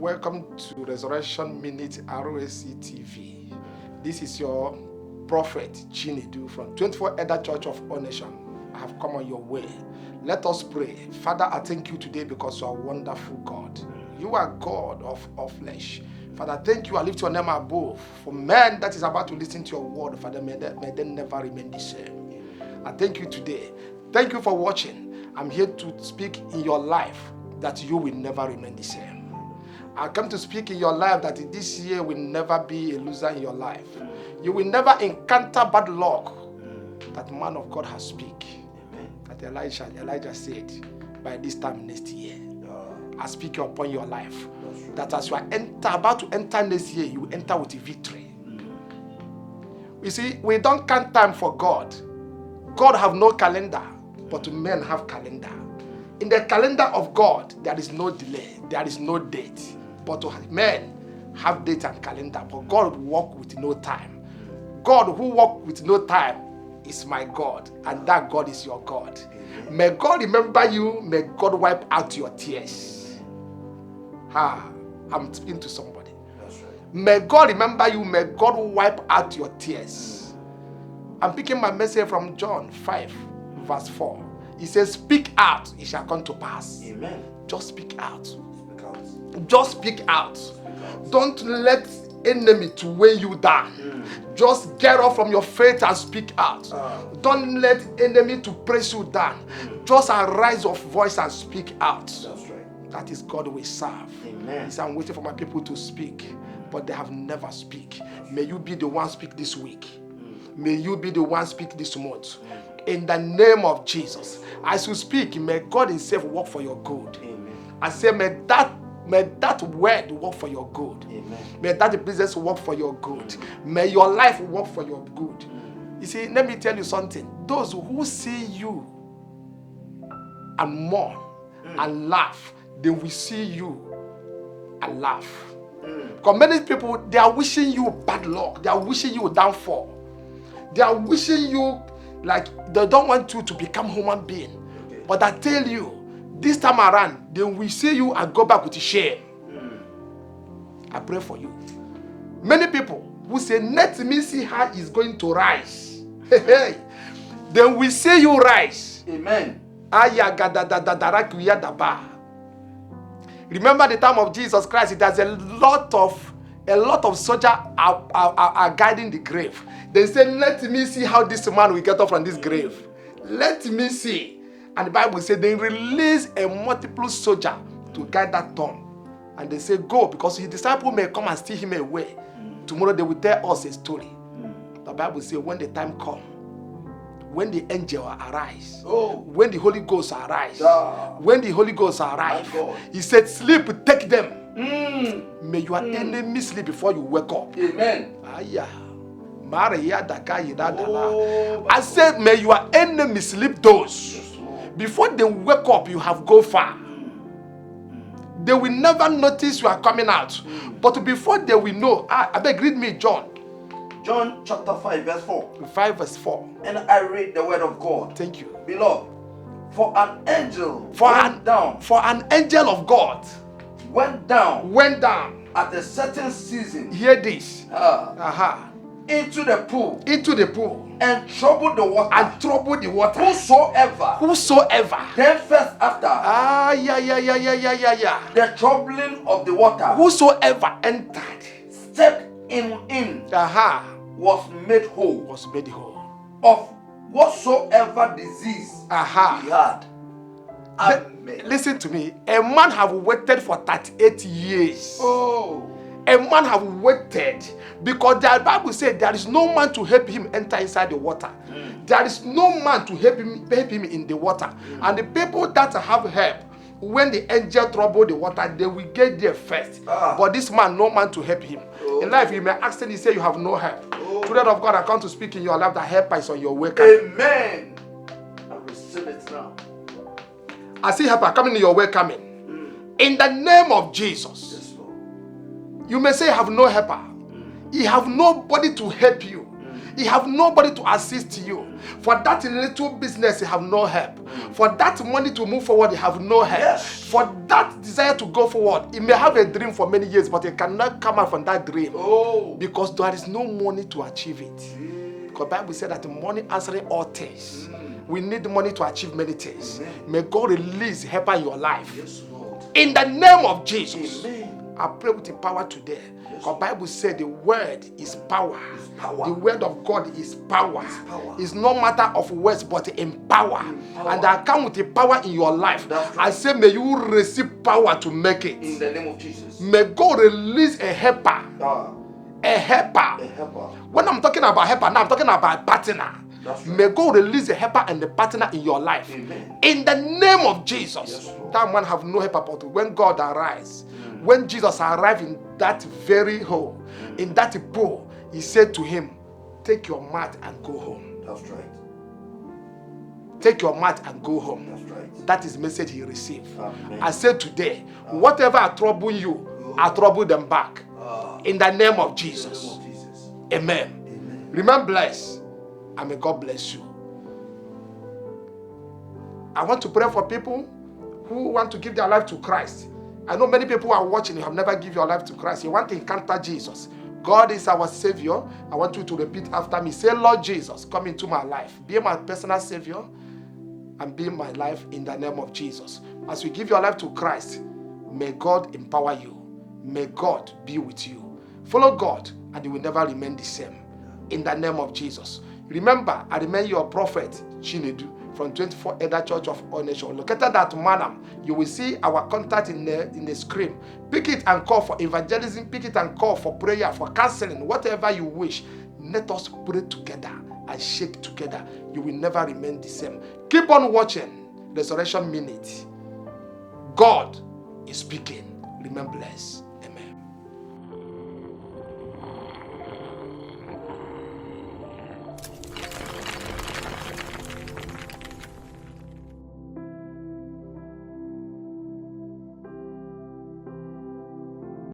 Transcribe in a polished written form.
Welcome to Resurrection Minute ROSC TV. This is your prophet Chinedu from 24 Elder Church of All Nations. I have come on your way. Let us pray. Father, I thank you today because you are a wonderful God. You are God of all flesh. Father, thank you. I lift your name above. For men that is about to listen to your word, Father, may they never remain the same. I thank you today. Thank you for watching. I'm here to speak in your life that you will never remain the same. I come to speak in your life that this year will never be a loser in your life. You will never encounter bad luck that man of God has speak. That Elijah said, by this time next year, I speak upon your life. That as you are about to enter next year, you will enter with a victory. You see, we don't count time for God. God have no calendar, but men have calendar. In the calendar of God, there is no delay, there is no date. But men have date and calendar, but God walk with no time. God who walk with no time is my God, and that God is your God. May God remember you. May God wipe out your tears. I'm speaking to somebody. That's right. May God remember you. May God wipe out your tears. I'm picking my message from John 5, verse 4. He says, speak out, it shall come to pass. Amen. Just speak out. Speak out. Just speak out. Don't let enemy to weigh you down. Just get up from your faith and speak out. Don't let enemy to press you down. Just arise of voice and speak out. That's right. That is God we serve. Amen. I'm waiting for my people to speak, but they have never speak. May you be the one speak this week. May you be the one speak this month. In the name of Jesus. As you speak, may God himself work for your good. Amen. I say, may that word work for your good. Amen. May that business work for your good. May your life work for your good. You see, let me tell you something. Those who see you and mourn and laugh, they will see you and laugh. Because many people, they are wishing you bad luck. They are wishing you downfall. They are wishing you like they don't want you to become human being. Okay. But I tell you, this time around, they will see you and go back with shame. I pray for you. Many people who say, let me see how he's going to rise. Then we see you rise. Amen. Remember the time of Jesus Christ, there's a lot of soldiers are guarding the grave. They say, let me see how this man will get up from this grave. Let me see. And the Bible says they release a multiple soldier to guide that tomb. And they say, go, because his disciple may come and steal him away. Tomorrow they will tell us a story. The Bible says when the time comes, when the angel arise, when the Holy Ghost arise, when the Holy Ghost arrive, he said, sleep, take them. May your enemy sleep before you wake up. Amen. I said, may your enemy sleep those. Before they wake up, you have gone far. They will never notice you are coming out. But before they will know, I beg, read me John. John chapter 5 verse 4. 5 verse 4. And I read the word of God. Thank you. Beloved, for an angel for an angel of God went down at a certain season. Hear this. Into the pool. And troubled the water. Whosoever. Then first after. The troubling of the water. Whosoever entered. Stepped in. Was made whole. Of whatsoever disease he had. Listen to me. A man have waited for 38 years. A man have waited because the Bible said there is no man to help him enter inside the water. There is no man to help him in the water. And the people that have help, when the angel trouble the water, they will get there first. But this man, no man to help him. In life, you may ask him, he say you have no help. Children of God, I come to speak in your life. The help is on your way. Amen. I receive it now. I see help coming in your way coming. In the name of Jesus. You may say you have no helper. You have nobody to help you. You have nobody to assist you. For that little business, you have no help. For that money to move forward, you have no help. Yes. For that desire to go forward, you may have a dream for many years, but you cannot come out from that dream. Oh. Because there is no money to achieve it. Because the Bible said that the money answering all things. We need money to achieve many things. Amen. May God release help in your life. Yes, Lord. In the name of Jesus. Amen. I pray with the power today. Because the Bible said the word is power. Power. The word of God is power. Power. It's no matter of words, but in power. And I come with the power in your life. That's right. I say, may you receive power to make it. In the name of Jesus. May God release a helper. A helper. A helper. When I'm talking about helper, now I'm talking about partner. That's right. May God release a helper and a partner in your life. Amen. In the name of Jesus. Yes, Lord. That man have no helper, but when God arise, when Jesus arrived in that very hole, in that pool, he said to him, take your mat and go home. That's right. Take your mat and go home. That's right. That is the message he received. Amen. I said today, whatever I trouble you, I trouble them back. In the name of Jesus. In the name of Jesus. Amen. Amen. Remain blessed, and may God bless you. I want to pray for people who want to give their life to Christ. I know many people who are watching, you have never given your life to Christ. You want to encounter Jesus. God is our Savior. I want you to repeat after me. Say, Lord Jesus, come into my life. Be my personal Savior and be my life in the name of Jesus. As you give your life to Christ, may God empower you. May God be with you. Follow God and you will never remain the same. In the name of Jesus. Remember, I remain your prophet, Chinedu, from 24 Elder Church of All Nations. Located at Manam, you will see our contact in the screen. Pick it and call for evangelism. Pick it and call for prayer, for counseling, whatever you wish. Let us pray together and shake together. You will never remain the same. Keep on watching Resurrection Minute. God is speaking. Remain blessed.